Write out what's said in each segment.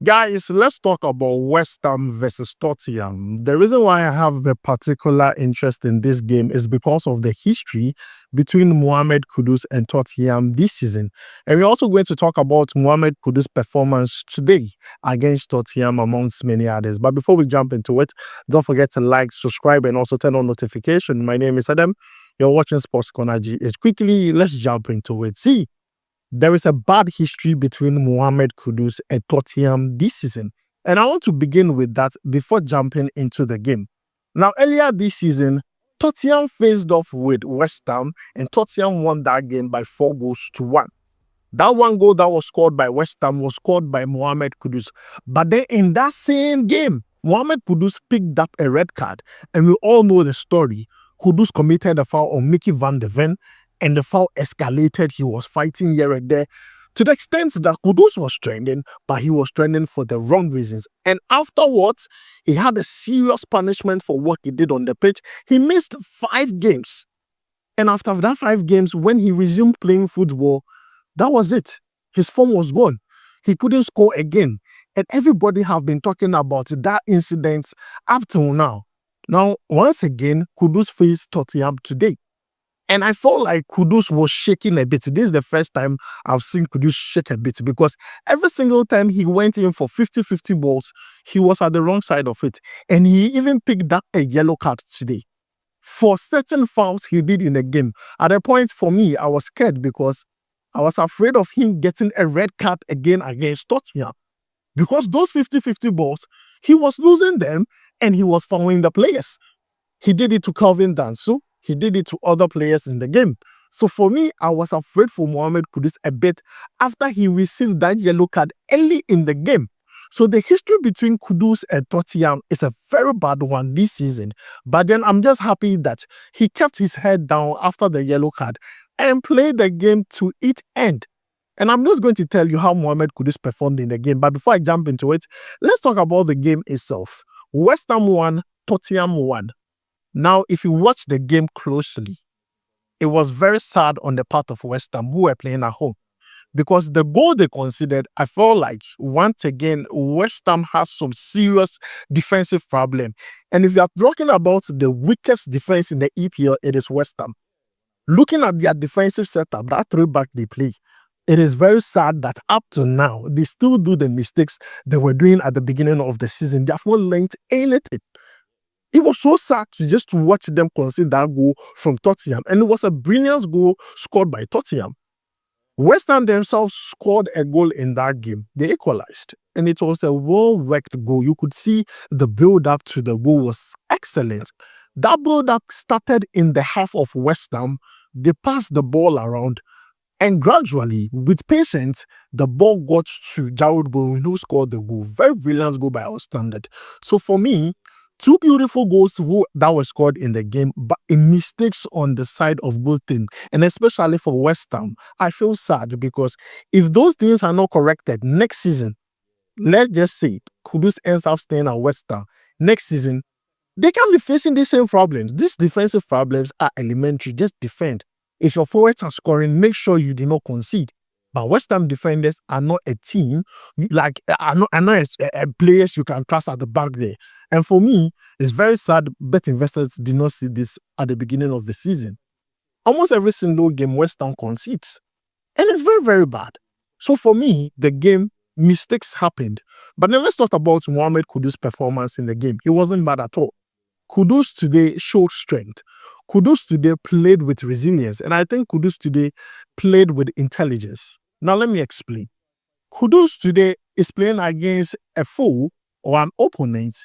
Guys, let's talk about West Ham versus Tottenham. The reason why I have a particular interest in this game is because of the history between Mohammed Kudus and Tottenham this season. And we're also going to talk about Mohammed Kudus' performance today against Tottenham, amongst many others. But before we jump into it, don't forget to like, subscribe, and also turn on notification. My name is Adam. You're watching SportsCornerGH. Quickly, let's jump into it. See, there is a bad history between Mohammed Kudus and Tottenham this season. And I want to begin with that before jumping into the game. Now, earlier this season, Tottenham faced off with West Ham and Tottenham won that game by 4-1. That one goal that was scored by West Ham was scored by Mohammed Kudus. But then in that same game, Mohammed Kudus picked up a red card. And we all know the story. Kudus committed a foul on Mickey van der Ven, and the foul escalated. He was fighting here and there to the extent that Kudus was trending, but he was trending for the wrong reasons. And afterwards, he had a serious punishment for what he did on the pitch. He missed 5 games. And after that 5 games, when he resumed playing football, that was it. His form was gone. He couldn't score again. And everybody have been talking about that incident up till now. Now, once again, Kudus faced Tottenham today. And I felt like Kudus was shaking a bit. This is the first time I've seen Kudus shake a bit because every single time he went in for 50-50 balls, he was at the wrong side of it. And he even picked up a yellow card today for certain fouls he did in the game. At a point, for me, I was scared because I was afraid of him getting a red card again against Tottenham. Because those 50-50 balls, he was losing them and he was fouling the players. He did it to Calvin Danso. He did it to other players in the game. So for me, I was afraid for Mohammed Kudus a bit after he received that yellow card early in the game. So the history between Kudus and Tottenham is a very bad one this season. But then I'm just happy that he kept his head down after the yellow card and played the game to its end. And I'm just going to tell you how Mohammed Kudus performed in the game. But before I jump into it, let's talk about the game itself. West Ham won, Tottenham won. Now, if you watch the game closely, it was very sad on the part of West Ham who were playing at home. Because the goal they considered, I felt like, once again, West Ham has some serious defensive problem. And if you are talking about the weakest defense in the EPL, it is West Ham. Looking at their defensive setup, that 3-back they play, it is very sad that up to now, they still do the mistakes they were doing at the beginning of the season. They have not learned anything. It was so sad to just watch them concede that goal from Tottenham. And it was a brilliant goal scored by Tottenham. West Ham themselves scored a goal in that game. They equalized. And it was a well-worked goal. You could see the build-up to the goal was excellent. That build-up started in the half of West Ham. They passed the ball around. And gradually, with patience, the ball got to Jarrod Bowen, who scored the goal. Very brilliant goal by our standard. So for me, 2 beautiful goals that were scored in the game, but in mistakes on the side of both teams, and especially for West Ham, I feel sad because if those things are not corrected next season, let's just say Kudus ends up staying at West Ham next season, they can be facing the same problems. These defensive problems are elementary. Just defend. If your forwards are scoring, make sure you do not concede. But West Ham defenders are not a team, are not players you can trust at the back there. And for me, it's very sad bet investors did not see this at the beginning of the season. Almost every single game, West Ham concedes. And it's very, very bad. So for me, the game, mistakes happened. But then let's talk about Mohammed Kudus' performance in the game. He wasn't bad at all. Kudus today showed strength. Kudus today played with resilience. And I think Kudus today played with intelligence. Now let me explain. Kudus today is playing against a foe or an opponent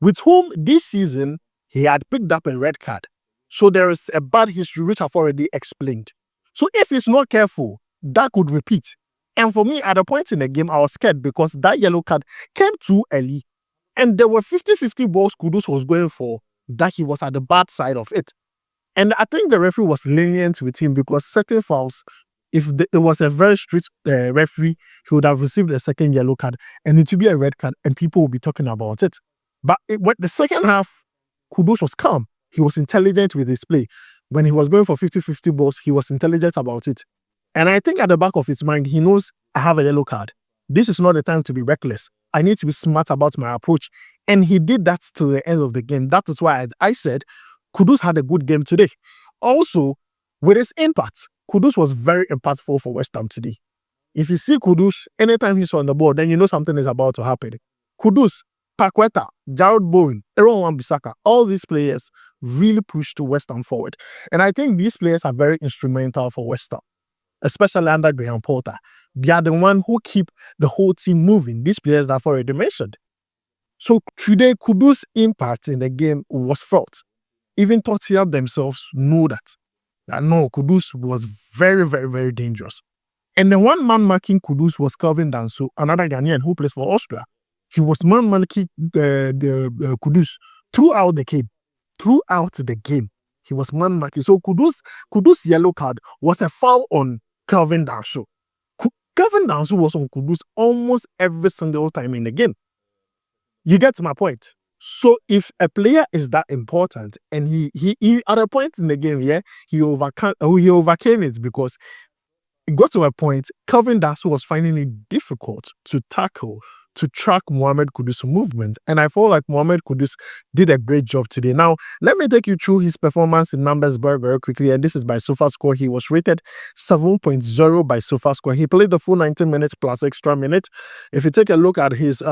with whom this season he had picked up a red card. So there is a bad history which I've already explained. So if he's not careful, that could repeat. And for me, at a point in the game, I was scared because that yellow card came too early. And there were 50-50 balls Kudus was going for that he was at the bad side of it. And I think the referee was lenient with him because certain fouls, if it was a very strict referee, he would have received a second yellow card and it would be a red card and people would be talking about it. But the second half, Kudus was calm. He was intelligent with his play. When he was going for 50-50 balls, he was intelligent about it. And I think at the back of his mind, he knows I have a yellow card. This is not the time to be reckless. I need to be smart about my approach. And he did that till the end of the game. That is why I said Kudus had a good game today. Also, with his impact, Kudus was very impactful for West Ham today. If you see Kudus, anytime he's on the board, then you know something is about to happen. Kudus, Paqueta, Jared Bowen, Aaron Wan-Bissaka, all these players really pushed West Ham forward. And I think these players are very instrumental for West Ham, especially under Graham Potter. They are the one who keep the whole team moving. These players that I've already mentioned. So today, Kudus' impact in the game was felt. Even Tottenham themselves know that no, Kudus was very, very, very dangerous. And the one man marking Kudus was Kelvin Danso, another Ghanaian who plays for Austria. He was man marking Kudus throughout the game. Throughout the game, he was man marking. So Kudus' yellow card was a foul on Kelvin Danso. Kelvin Danso was on Kudus almost every single time in the game. You get my point? So if a player is that important and he at a point in the game, he overcame it because it got to a point, Kelvin Danso was finding it difficult to tackle, to track Mohammed Kudus' movement. And I feel like Mohammed Kudus did a great job today. Now, let me take you through his performance in numbers very, very quickly. And this is by SofaScore. He was rated 7.0 by SofaScore. He played the full 90 minutes plus extra minute. If you take a look at his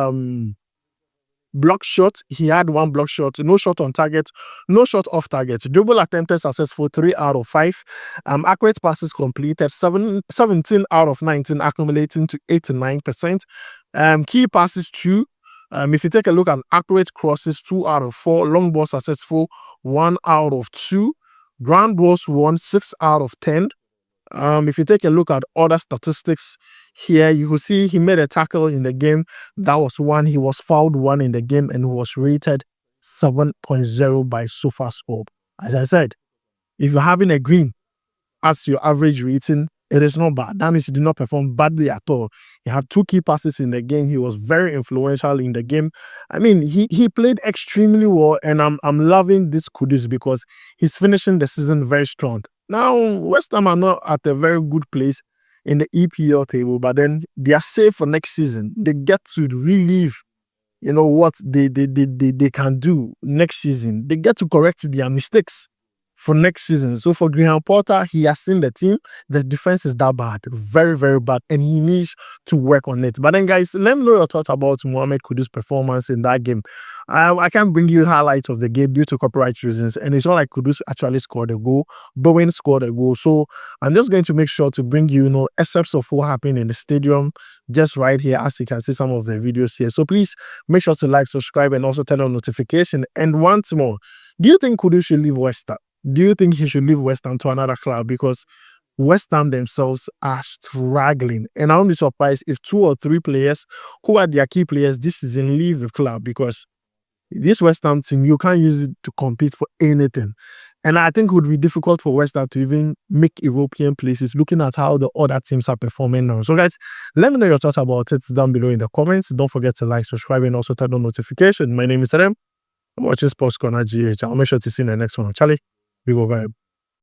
block shot, he had one block shot, no shot on target, no shot off target. Dribble attempted successful, 3 out of 5. Accurate passes completed, 17 out of 19, accumulating to 89%. Key passes 2. If you take a look at accurate crosses, 2 out of 4. Long ball successful, 1 out of 2. Ground balls won, 6 out of 10. If you take a look at other statistics here, you will see he made a tackle in the game. That was 1. He was fouled 1 in the game and was rated 7.0 by SofaScore. As I said, if you're having a green as your average rating, it is not bad. That means he did not perform badly at all. He had 2 key passes in the game. He was very influential in the game. I mean, he played extremely well, and I'm loving this Kudus because he's finishing the season very strong. Now, West Ham are not at a very good place in the EPL table, but then they are safe for next season. They get to relive, what they can do next season. They get to correct their mistakes for next season. So for Graham Potter, he has seen the team. The defense is that bad, very, very bad, and he needs to work on it. But then, guys, let me know your thoughts about Mohammed Kudus' performance in that game. I can't bring you highlights of the game due to copyright reasons, and it's not like Kudus actually scored a goal. Bowen scored a goal. So I'm just going to make sure to bring you, excerpts of what happened in the stadium just right here, as you can see some of the videos here. So please make sure to like, subscribe, and also turn on notification. And once more, do you think Kudus should leave West Ham? Do you think he should leave West Ham to another club? Because West Ham themselves are struggling. And I won't be surprised if 2 or 3 players who are their key players this season leave the club, because this West Ham team, you can't use it to compete for anything. And I think it would be difficult for West Ham to even make European places, looking at how the other teams are performing now. So guys, let me know your thoughts about it down below in the comments. Don't forget to like, subscribe, and also turn on notification. My name is Adam. I'm watching SportsCornerGH. I'll make sure to see you in the next one. Charlie, we go vibe.